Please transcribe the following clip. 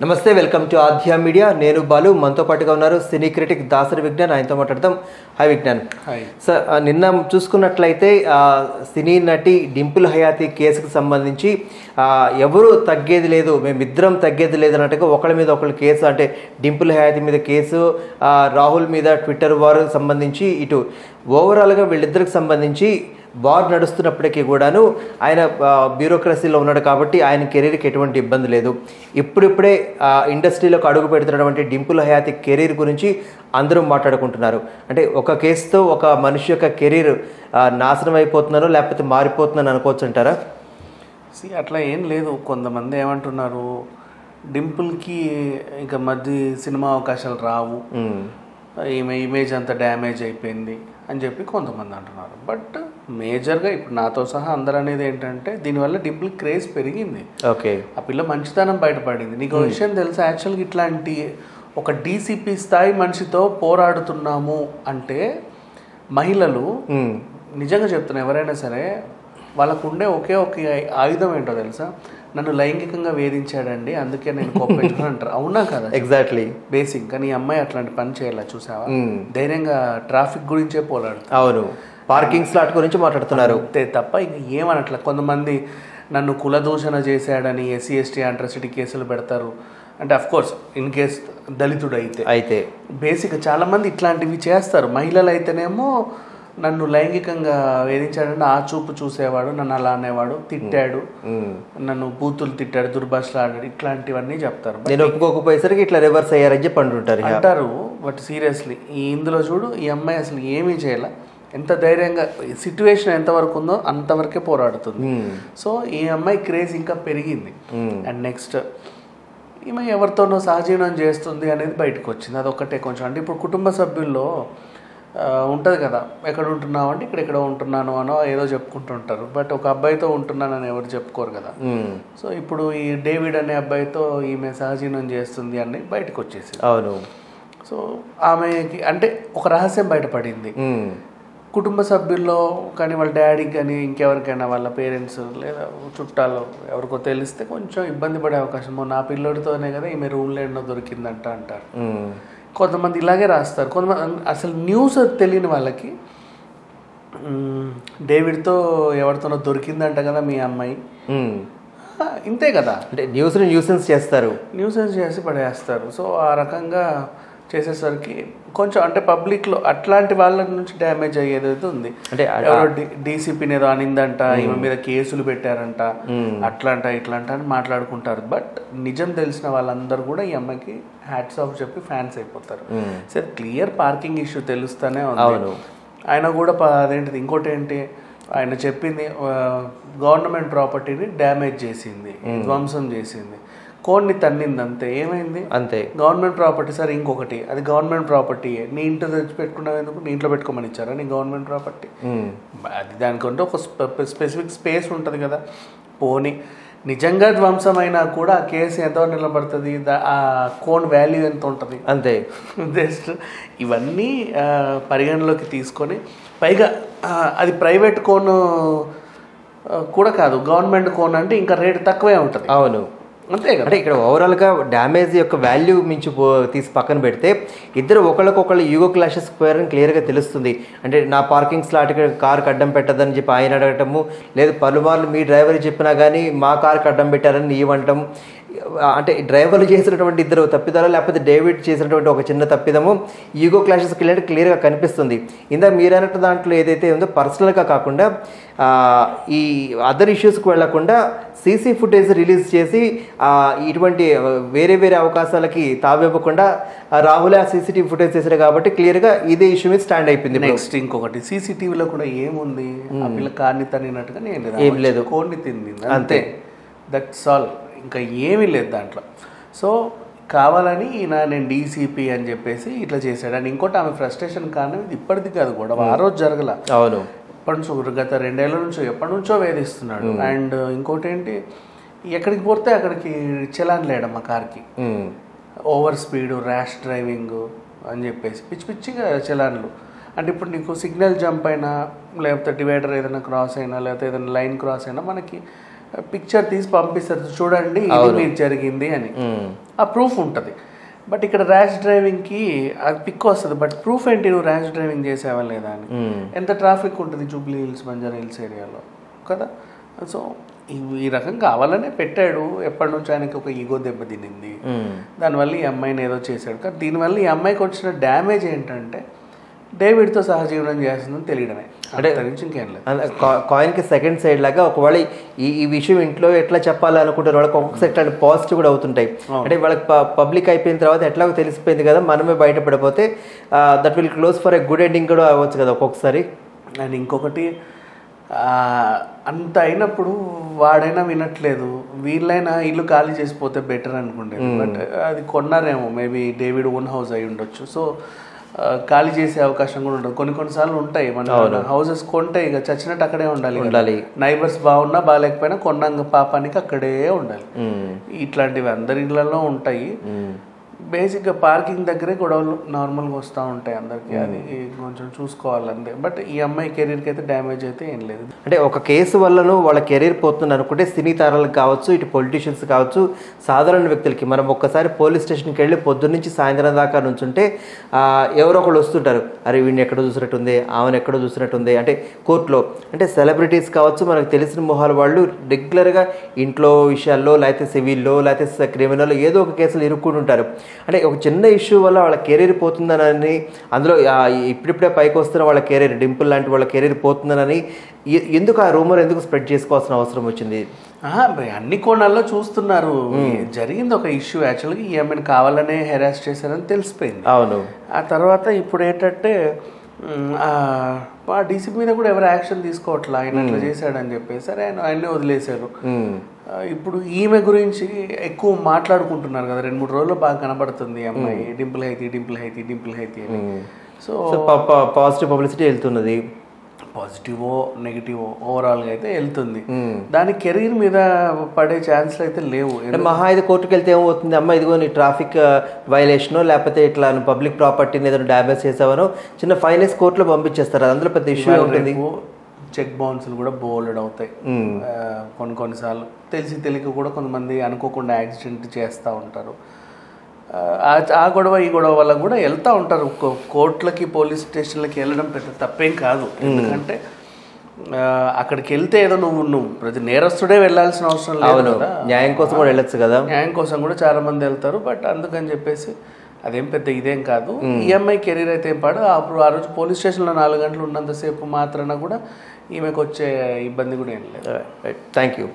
నమస్తే, welcome to ఆధ్యా media. నేను బాలు, మనతో పాటుగా ఉన్నారు సినీ క్రిటిక్ దాసరి విజ్ఞాన్. ఆయనతో మాట్లాడతాం. హాయ్ విజ్ఞాన్. సార్, నిన్న చూసుకున్నట్లయితే సినీ నటి డింపుల్ హయాతి కేసుకు సంబంధించి ఎవరు తగ్గేది లేదు, మేమిద్దరం తగ్గేది లేదు అన్నట్టుగా ఒకళ్ళ మీద ఒకళ్ళు కేసు, అంటే డింపుల్ హయాతి మీద కేసు, రాహుల్ మీద ట్విట్టర్ వార్ సంబంధించి, ఇటు ఓవరాల్గా వీళ్ళిద్దరికి సంబంధించి వార్ నడుస్తున్నప్పటికీ కూడాను ఆయన బ్యూరోక్రసీలో ఉన్నాడు కాబట్టి ఆయన కెరీర్కి ఎటువంటి ఇబ్బంది లేదు. ఇప్పుడిప్పుడే ఇండస్ట్రీలోకి అడుగు పెడుతున్నటువంటి డింపుల్ హయాతి కెరీర్ గురించి అందరూ మాట్లాడుకుంటున్నారు. అంటే ఒక కేసుతో ఒక మనిషి యొక్క కెరీర్ నాశనం అయిపోతున్నాను లేకపోతే మారిపోతున్నాను అనుకోవచ్చు అంటారా? అట్లా ఏం లేదు. కొంతమంది ఏమంటున్నారు, డింపుల్కి ఇంకా మధ్య సినిమా అవకాశాలు రావు, ఈమె ఇమేజ్ అంతా డ్యామేజ్ అయిపోయింది అని చెప్పి కొంతమంది అంటున్నారు. బట్ మేజర్గా ఇప్పుడు నాతో సహా అందరూ అనేది ఏంటంటే, దీనివల్ల డింపుల్ క్రేజ్ పెరిగింది. ఓకే, ఆ పిల్ల మంచితనం బయటపడింది. నీకు విషయం తెలుసా, యాక్చువల్గా ఇట్లాంటి ఒక డీసీపీ స్థాయి మనిషితో పోరాడుతున్నాము అంటే మహిళలు, నిజంగా చెప్తున్నా, ఎవరైనా సరే వాళ్ళకు ఉండే ఒకే ఒక ఆయుధం ఏంటో తెలుసా, నన్ను లైంగికంగా వేధించాడండి అందుకే నేను కోపం అంటారు. అవునా కదా? Exactly basic. కానీ ఈ అమ్మాయి అట్లాంటి పని చేయాల, చూసావా? ధైర్యంగా ట్రాఫిక్ గురించే పోలాడు. అవును, పార్కింగ్ స్లాట్ గురించి మాట్లాడుతున్నారు అంతే తప్ప ఇంకా ఏమనట్ల. కొంతమంది నన్ను కులదూషణ చేశాడని ఎస్సీ ఎస్టీ అట్రాసిటీ కేసులు పెడతారు. అంటే అఫ్కోర్స్ ఇన్ కేస్ దళితుడు అయితే బేసిక్ చాలామంది ఇట్లాంటివి చేస్తారు. మహిళలు అయితేనేమో నన్ను లైంగికంగా వేధించాడని ఆ చూపు చూసేవాడు, నన్ను అలా అనేవాడు, తిట్టాడు, నన్ను బూతులు తిట్టాడు, దుర్భాషలు ఆడాడు, ఇట్లాంటివన్నీ చెప్తారు. నేను ఒప్పుకోకపోయేసరికి ఇట్లా రివర్స్ అయ్యారని చెప్పి అంటారు. బట్ సీరియస్లీ ఇందులో చూడు, ఈ అమ్మాయి అసలు ఏమీ చేయాల, ఎంత ధైర్యంగా, సిచ్యువేషన్ ఎంతవరకు ఉందో అంతవరకే పోరాడుతుంది. సో ఈ అమ్మాయి క్రేజ్ ఇంకా పెరిగింది. అండ్ నెక్స్ట్, ఈమె ఎవరితోనో సహజీవనం చేస్తుంది అనేది బయటకు వచ్చింది. అదొక్కటే కొంచెం. అంటే ఇప్పుడు కుటుంబ సభ్యుల్లో ఉంటుంది కదా, ఎక్కడ ఉంటున్నావు అంటే ఇక్కడ ఉంటున్నాను అనో ఏదో చెప్పుకుంటుంటారు. బట్ ఒక అబ్బాయితో ఉంటున్నానని ఎవరు చెప్పుకోరు కదా. సో ఇప్పుడు ఈ డేవిడ్ అనే అబ్బాయితో ఈమె సహజీవనం చేస్తుంది అని బయటకు వచ్చేసింది. అవును. సో ఆమెకి అంటే ఒక రహస్యం బయటపడింది. కుటుంబ సభ్యుల్లో కానీ వాళ్ళ డాడీకి కానీ ఇంకెవరికైనా వాళ్ళ పేరెంట్స్ లేదా చుట్టాలు ఎవరికో తెలిస్తే కొంచెం ఇబ్బంది పడే అవకాశం. నా పిల్లోడితోనే కదా ఈమె రూమ్లో ఎన్నో దొరికిందంట అంటారు. కొంతమంది ఇలాగే రాస్తారు. కొంతమంది అసలు న్యూస్ తెలియని వాళ్ళకి, డేవిడ్తో ఎవరితోనో దొరికిందంట కదా మీ అమ్మాయి, ఇంతే కదా, అంటే న్యూసెన్స్ చేస్తారు, న్యూసెన్స్ చేసి పడేస్తారు. సో ఆ రకంగా చేసేసరికి కొంచెం అంటే పబ్లిక్లో అట్లాంటి వాళ్ళ నుంచి డ్యామేజ్ అయ్యేదైతే ఉంది. అంటే ఎవరో డీసీపీని ఏదో అనిందంట, ఈమె మీద కేసులు పెట్టారంట, అట్లంట ఇట్లంట అని మాట్లాడుకుంటారు. బట్ నిజం తెలిసిన వాళ్ళందరూ కూడా ఈ అమ్మాయికి హ్యాట్స్ ఆఫ్ చెప్పి ఫ్యాన్స్ అయిపోతారు. సరే, క్లియర్ పార్కింగ్ ఇష్యూ తెలుస్తూనే ఉంది. ఆయన కూడా అదేంటిది, ఇంకోటి ఏంటి, ఆయన చెప్పింది గవర్నమెంట్ ప్రాపర్టీని డ్యామేజ్ చేసింది, ధ్వంసం చేసింది, కోడ్ని తన్నింది, అంతే. ఏమైంది? అంతే, గవర్నమెంట్ ప్రాపర్టీ. సార్ ఇంకొకటి, అది గవర్నమెంట్ ప్రాపర్టీ, నీ ఇంట్లో తెచ్చి పెట్టుకున్నావు ఎందుకు? నీ ఇంట్లో పెట్టుకోమని ఇచ్చారా నీ గవర్నమెంట్ ప్రాపర్టీ? అది దానికంటే ఒక స్పెసిఫిక్ స్పేస్ ఉంటుంది కదా. పోనీ నిజంగా ధ్వంసమైనా కూడా ఆ కేసు ఎంతవరకు నిలబడుతుంది, ఆ కోన్ వాల్యూ ఎంత ఉంటుంది, అంతే. జస్ట్ ఇవన్నీ పరిగణలోకి తీసుకొని, పైగా అది ప్రైవేట్ కోన్ కూడా కాదు, గవర్నమెంట్ కోన్ అంటే ఇంకా రేటు తక్కువే ఉంటుంది. అవును, అంతే కదా. అంటే ఇక్కడ ఓవరాల్గా డ్యామేజ్ యొక్క వాల్యూ మించి తీసి పక్కన పెడితే ఇద్దరు ఒకళ్ళకొకళ్ళు ఈగో క్లాషెస్ పోయారని క్లియర్గా తెలుస్తుంది. అంటే నా పార్కింగ్ స్లాట్కి కారుకి అడ్డం పెట్టదని చెప్పి ఆయన అడగటము, లేదు పలుమార్లు మీ డ్రైవర్ చెప్పినా కానీ మా కారుకి అడ్డం పెట్టారని నీవంటం. అంటే డ్రైవర్లు చేసినటువంటి ఇద్దరు తప్పిదాలు, లేకపోతే డేవిడ్ చేసినటువంటి ఒక చిన్న తప్పిదము ఈగో క్లాషెస్ క్లియర్గా కనిపిస్తుంది. ఇందాక మీరు అన్నట్టు దాంట్లో ఏదైతే ఉందో పర్సనల్గా కాకుండా ఈ అదర్ ఇష్యూస్కి వెళ్లకుండా సీసీ ఫుటేజ్ రిలీజ్ చేసి ఇటువంటి వేరే వేరే అవకాశాలకి తావివ్వకుండా రాహుల్ ఆ సీసీటీవీ ఫుటేజ్ చేశారు కాబట్టి క్లియర్గా ఇదే ఇష్యూ మీద స్టాండ్ అయిపోయింది. నెక్స్ట్ ఇంకొకటి, సీసీటీవీలో కూడా ఏముంది, ఆ పిల్ల కార్ని తనినట్టుగా ఏం లేదు, కోడ్ని తింది, అంతే. దట్స్ ఆల్, ఇంకా ఏమీ లేదు దాంట్లో. సో కావాలని నేను డీసీపీ అని చెప్పేసి ఇట్లా చేశాడు. అండ్ ఇంకోటి, ఆమె ఫ్రస్ట్రేషన్ కారణం ఇది ఇప్పటిది కాదు కూడా, ఆ రోజు జరగల. అవును, ఎప్పటి నుంచో, గత 2 ఏళ్ల నుంచో ఎప్పటి నుంచో వేధిస్తున్నాడు. అండ్ ఇంకోటి ఏంటి, ఎక్కడికి పోతే అక్కడికి చలాన్ లేడు మా కార్కి, ఓవర్ స్పీడ్, ర్యాష్ డ్రైవింగ్ అని చెప్పేసి పిచ్చి పిచ్చిగా చలాన్లు. అంటే ఇప్పుడు నీకు సిగ్నల్ జంప్ అయినా, లేకపోతే డివైడర్ ఏదైనా క్రాస్ అయినా, లేకపోతే ఏదైనా లైన్ క్రాస్ అయినా మనకి పిక్చర్ తీసి పంపిస్తారు, చూడండి ఇది మీకు జరిగింది అని, ఆ ప్రూఫ్ ఉంటుంది. బట్ ఇక్కడ ర్యాష్ డ్రైవింగ్కి అది పిక్ వస్తుంది, బట్ ప్రూఫ్ ఏంటి నువ్వు ర్యాష్ డ్రైవింగ్ చేసావా లేదా అని. ఎంత ట్రాఫిక్ ఉంటుంది జూబ్లీ హిల్స్, బంజారా హిల్స్ ఏరియాలో కదా. సో ఈ రకం కావాలనే పెట్టాడు. ఎప్పటి నుంచి ఆయనకి ఒక ఈగో దెబ్బతినింది, దానివల్ల ఈ అమ్మాయిని ఏదో చేశాడు. కానీ దీనివల్ల ఈ అమ్మాయికి వచ్చిన డ్యామేజ్ ఏంటంటే డేవిడ్తో సహజీవనం చేస్తుందని తెలియడమే, అంటే ఇంకేం లేదు. కాయిన్కి సెకండ్ సైడ్ లాగా ఒకవేళ ఈ విషయం ఇంట్లో ఎట్లా చెప్పాలనుకుంటారు వాళ్ళకి ఒక్కొక్క సెక్టర్ పాజిటివ్ కూడా అవుతుంటాయి. అంటే వాళ్ళకి పబ్లిక్ అయిపోయిన తర్వాత ఎట్లాగో తెలిసిపోయింది కదా, మనమే బయటపడిపోతే that will close for a good ending కూడా అవ్వచ్చు కదా ఒక్కొక్కసారి. అండ్ ఇంకొకటి అంత అయినప్పుడు వాడైనా వినట్లేదు, వీళ్ళైనా ఇల్లు ఖాళీ చేసిపోతే బెటర్ అనుకుంటేది. బట్ అది కొన్నారేమో, మేబీ డేవిడ్ ఓన్ హౌస్ అయి ఉండొచ్చు. సో ఖాళీ చేసే అవకాశం కూడా ఉంటుంది. కొన్నిసార్లు ఉంటాయి మన హౌసెస్ కొంటే ఇక చచ్చినట్టు అక్కడే ఉండాలి. నైబర్స్ బాగున్నా బాగాలేకపోయినా కొన్నాక పాపానికి అక్కడే ఉండాలి. ఇట్లాంటివి అందరి ఇళ్లలో ఉంటాయి. బేసిక్గా పార్కింగ్ దగ్గరే గొడవలు నార్మల్గా వస్తూ ఉంటాయి అందరికీ, అది కొంచెం చూసుకోవాలంతే. బట్ ఈ అమ్మాయి కెరీర్కి అయితే డ్యామేజ్ అయితే ఏం లేదు. అంటే ఒక కేసు వల్లను వాళ్ళ కెరీర్ పోతుంది అనుకుంటే సినీ తారాలకు కావచ్చు, ఇటు పొలిటీషియన్స్ కావచ్చు, సాధారణ వ్యక్తులకి మనం ఒక్కసారి పోలీస్ స్టేషన్కి వెళ్ళి పొద్దున్నుంచి సాయంత్రం దాకా నుంచుంటే ఎవరో ఒకళ్ళు వస్తుంటారు, అరే వీడిని ఎక్కడో చూసినట్టుంది, ఆమెను ఎక్కడో చూసినట్టుంది. అంటే కోర్టులో అంటే సెలబ్రిటీస్ కావచ్చు, మనకు తెలిసిన మొహాలు వాళ్ళు రెగ్యులర్గా ఇంట్లో విషయాల్లో లేకపోతే సివిల్లో లేకపోతే క్రిమినల్ ఏదో ఒక కేసులు ఇరుక్కుని ఉంటారు. అంటే ఒక చిన్న ఇష్యూ వల్ల వాళ్ళ కెరీర్ పోతుందనని, అందులో ఇప్పుడిప్పుడే పైకి వస్తున్న వాళ్ళ కెరీర్, డింపుల్ లాంటి వాళ్ళ కెరీర్ పోతుందనని ఎందుకు ఆ రూమర్ ఎందుకు స్ప్రెడ్ చేసుకోవాల్సిన అవసరం వచ్చింది? అన్ని కోణాల్లో చూస్తున్నారు. జరిగింది ఒక ఇష్యూ, యాక్చువల్గా ఈ అమ్మాయిని కావాలనే హెరాస్ చేశారని తెలిసిపోయింది. అవును. ఆ తర్వాత ఇప్పుడు ఏంటంటే డీసీపీ మీద కూడా ఎవరు యాక్షన్ తీసుకోవట్లా, ఆయన అట్లా చేశాడని చెప్పేసి ఆయన్ని వదిలేశారు. ఇప్పుడు ఈమె గురించి ఎక్కువ మాట్లాడుకుంటున్నారు కదా, 2-3 రోజుల్లో బాగా కనబడుతుంది అమ్మాయి డింపుల్ హైతి అని. సో పాజిటివ్ పబ్లిసిటీ వెళ్తున్నది, పాజిటివో నెగిటివో ఓవరాల్గా అయితే వెళ్తుంది. దాని కెరీర్ మీద పడే ఛాన్స్లు అయితే లేవు. మహా ఇది కోర్టుకు వెళ్తే ఏమవుతుంది, అమ్మ ఇదిగో నీ ట్రాఫిక్ వైలేషనో లేకపోతే ఇట్లా పబ్లిక్ ప్రాపర్టీని ఏదైనా డ్యామేజ్ చేసావనో చిన్న ఫైనేస్ కోర్టులో పంపించేస్తారు, అందులో పెద్ద ఇష్యూ ఉంటుంది. చెక్ బౌన్స్లు కూడా బోల్డ్ అవుతాయి కొన్నిసార్లు, తెలియక కూడా కొంతమంది అనుకోకుండా యాక్సిడెంట్ చేస్తూ ఉంటారు. ఆ గొడవ ఈ గొడవ వల్ల కూడా వెళ్తూ ఉంటారు కోర్టులకి, పోలీస్ స్టేషన్లకి వెళ్ళడం పెద్ద తప్పేం కాదు. ఎందుకంటే అక్కడికి వెళ్తే ఏదో నువ్వు ప్రతి నేరస్తుడే వెళ్ళాల్సిన అవసరం లేదు కదా, న్యాయం కోసం కూడా వెళ్ళొచ్చు కదా, న్యాయం కోసం కూడా చాలా మంది వెళ్తారు. బట్ అందుకని చెప్పేసి అదేం పెద్ద ఇదేం కాదు. ఈఎంఐ కెరీర్ అయితే ఏం పాడు. అప్పుడు ఆ రోజు పోలీస్ స్టేషన్లో 4 గంటలు ఉన్నంతసేపు మాత్రాన కూడా ఈమెకు వచ్చే ఇబ్బంది కూడా ఏం లేదు. Thank you.